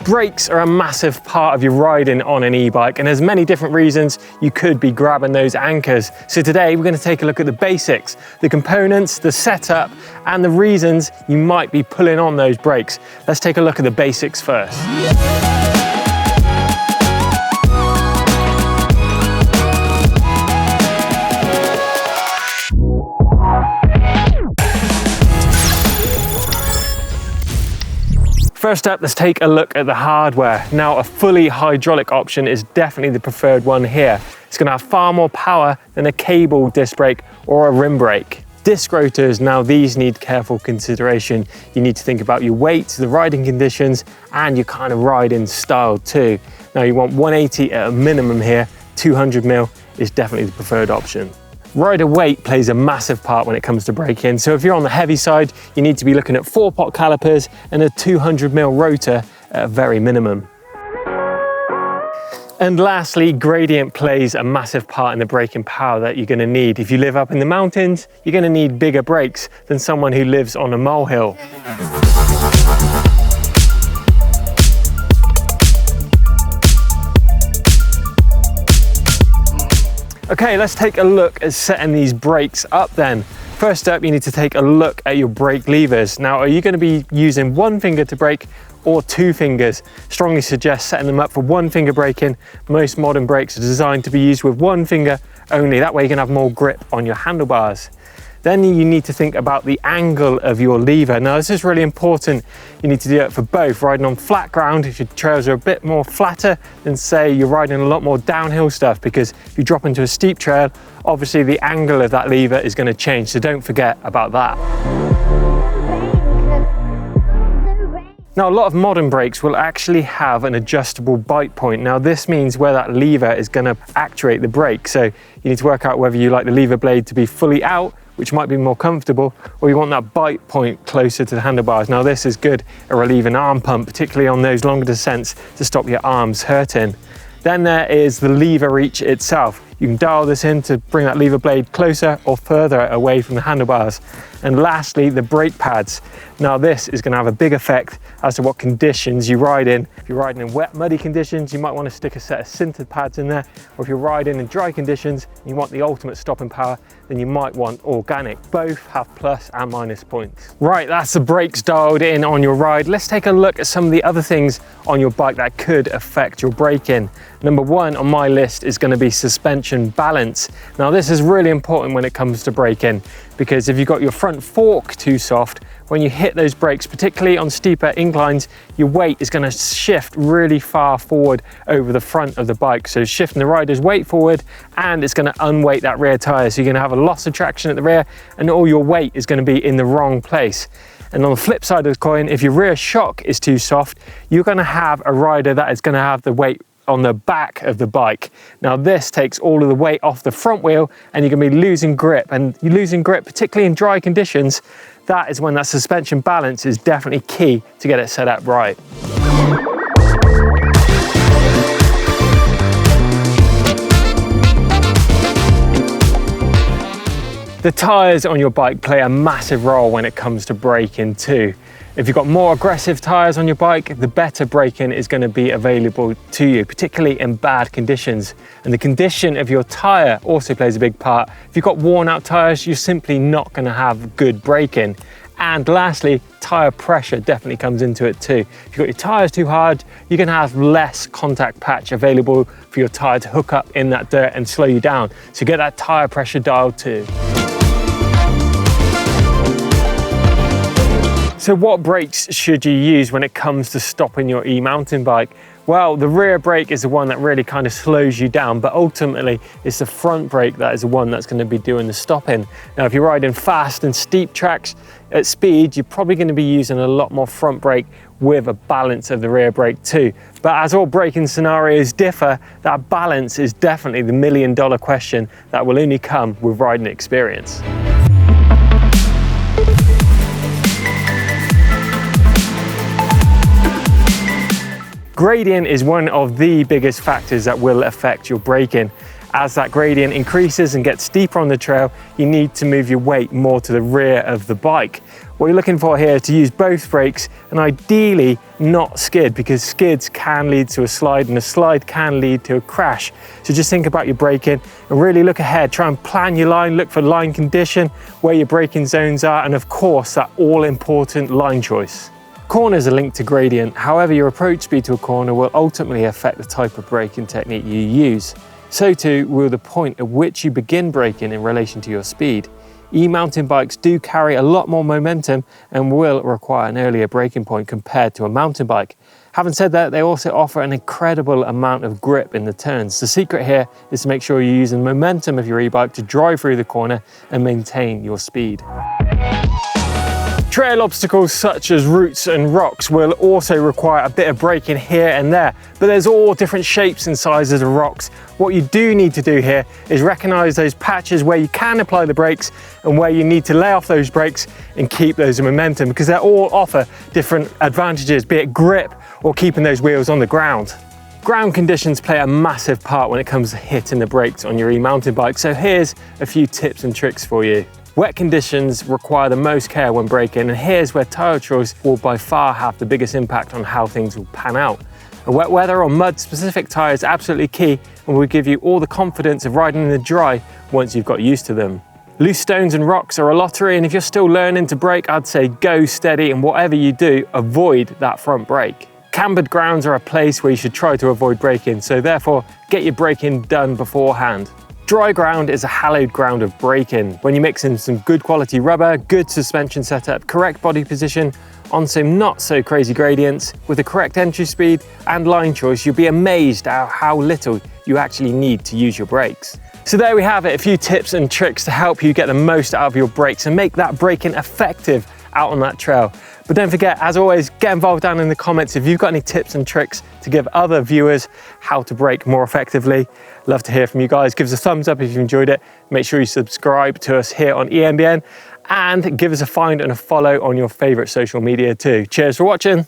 Brakes are a massive part of your riding on an e-bike, and there's many different reasons you could be grabbing those anchors. So today we're going to take a look at the basics, the components, the setup, and the reasons you might be pulling on those brakes. Let's take a look at the basics first. First up, let's take a look at the hardware. Now, a fully hydraulic option is definitely the preferred one here. It's going to have far more power than a cable disc brake or a rim brake. Disc rotors, now these need careful consideration. You need to think about your weight, the riding conditions, and your kind of riding style too. Now you want 180 at a minimum here, 200mm is definitely the preferred option. Rider weight plays a massive part when it comes to braking. So if you're on the heavy side, you need to be looking at 4-pot calipers and a 200mm rotor at a very minimum. And lastly, gradient plays a massive part in the braking power that you're going to need. If you live up in the mountains, you're going to need bigger brakes than someone who lives on a molehill. Okay, let's take a look at setting these brakes up then. First up, you need to take a look at your brake levers. Now, are you going to be using one finger to brake or two fingers? Strongly suggest setting them up for one finger braking. Most modern brakes are designed to be used with one finger only. That way you can have more grip on your handlebars. Then you need to think about the angle of your lever. Now, this is really important. You need to do it for both. Riding on flat ground, if your trails are a bit more flatter than say you're riding a lot more downhill stuff, because if you drop into a steep trail, obviously the angle of that lever is going to change. So don't forget about that. Now, a lot of modern brakes will actually have an adjustable bite point. Now, this means where that lever is going to actuate the brake. So you need to work out whether you like the lever blade to be fully out, which might be more comfortable, or you want that bite point closer to the handlebars. Now, this is good at relieving arm pump, particularly on those longer descents to stop your arms hurting. Then there is the lever reach itself. You can dial this in to bring that lever blade closer or further away from the handlebars. And lastly, the brake pads. Now, this is going to have a big effect as to what conditions you ride in. If you're riding in wet, muddy conditions, you might want to stick a set of sintered pads in there. Or if you're riding in dry conditions and you want the ultimate stopping power, then you might want organic. Both have plus and minus points. Right, that's the brakes dialed in on your ride. Let's take a look at some of the other things on your bike that could affect your braking. Number one on my list is going to be suspension balance. Now, this is really important when it comes to braking, because if you've got your front fork too soft, when you hit those brakes, particularly on steeper inclines, your weight is going to shift really far forward over the front of the bike. So shifting the rider's weight forward, and it's going to unweight that rear tire. So you're going to have a loss of traction at the rear, and all your weight is going to be in the wrong place. And on the flip side of the coin, if your rear shock is too soft, you're going to have a rider that is going to have the weight on the back of the bike. Now, this takes all of the weight off the front wheel, and you're going to be losing grip. And you're losing grip, particularly in dry conditions. That is when that suspension balance is definitely key to get it set up right. The tyres on your bike play a massive role when it comes to braking too. If you've got more aggressive tyres on your bike, the better braking is going to be available to you, particularly in bad conditions. And the condition of your tyre also plays a big part. If you've got worn out tyres, you're simply not going to have good braking. And lastly, tyre pressure definitely comes into it too. If you've got your tyres too hard, you're going to have less contact patch available for your tyre to hook up in that dirt and slow you down. So get that tyre pressure dialed too. So what brakes should you use when it comes to stopping your e-mountain bike? Well, the rear brake is the one that really kind of slows you down, but ultimately it's the front brake that is the one that's going to be doing the stopping. Now, if you're riding fast and steep tracks at speed, you're probably going to be using a lot more front brake with a balance of the rear brake too. But as all braking scenarios differ, that balance is definitely the million-dollar question that will only come with riding experience. Gradient is one of the biggest factors that will affect your braking. As that gradient increases and gets steeper on the trail, you need to move your weight more to the rear of the bike. What you're looking for here is to use both brakes and ideally not skid, because skids can lead to a slide and a slide can lead to a crash. So just think about your braking and really look ahead. Try and plan your line, look for line condition, where your braking zones are, and of course that all important line choice. Corners are linked to gradient. However, your approach speed to a corner will ultimately affect the type of braking technique you use. So too will the point at which you begin braking in relation to your speed. E-mountain bikes do carry a lot more momentum and will require an earlier braking point compared to a mountain bike. Having said that, they also offer an incredible amount of grip in the turns. The secret here is to make sure you're using the momentum of your e-bike to drive through the corner and maintain your speed. Trail obstacles such as roots and rocks will also require a bit of braking here and there, but there's all different shapes and sizes of rocks. What you do need to do here is recognize those patches where you can apply the brakes and where you need to lay off those brakes and keep those momentum, because they all offer different advantages, be it grip or keeping those wheels on the ground. Ground conditions play a massive part when it comes to hitting the brakes on your e-mountain bike, so here's a few tips and tricks for you. Wet conditions require the most care when braking, and here's where tyre choice will by far have the biggest impact on how things will pan out. A wet weather or mud specific tyre is absolutely key and will give you all the confidence of riding in the dry once you've got used to them. Loose stones and rocks are a lottery, and if you're still learning to brake, I'd say go steady, and whatever you do, avoid that front brake. Cambered grounds are a place where you should try to avoid braking, so therefore get your braking done beforehand. Dry ground is a hallowed ground of braking. When you mix in some good quality rubber, good suspension setup, correct body position, on some not so crazy gradients, with the correct entry speed and line choice, you'll be amazed at how little you actually need to use your brakes. So there we have it, a few tips and tricks to help you get the most out of your brakes and make that braking effective out on that trail. But don't forget, as always, get involved down in the comments if you've got any tips and tricks to give other viewers how to brake more effectively. Love to hear from you guys. Give us a thumbs up if you enjoyed it. Make sure you subscribe to us here on EMBN and give us a find and a follow on your favorite social media too. Cheers for watching.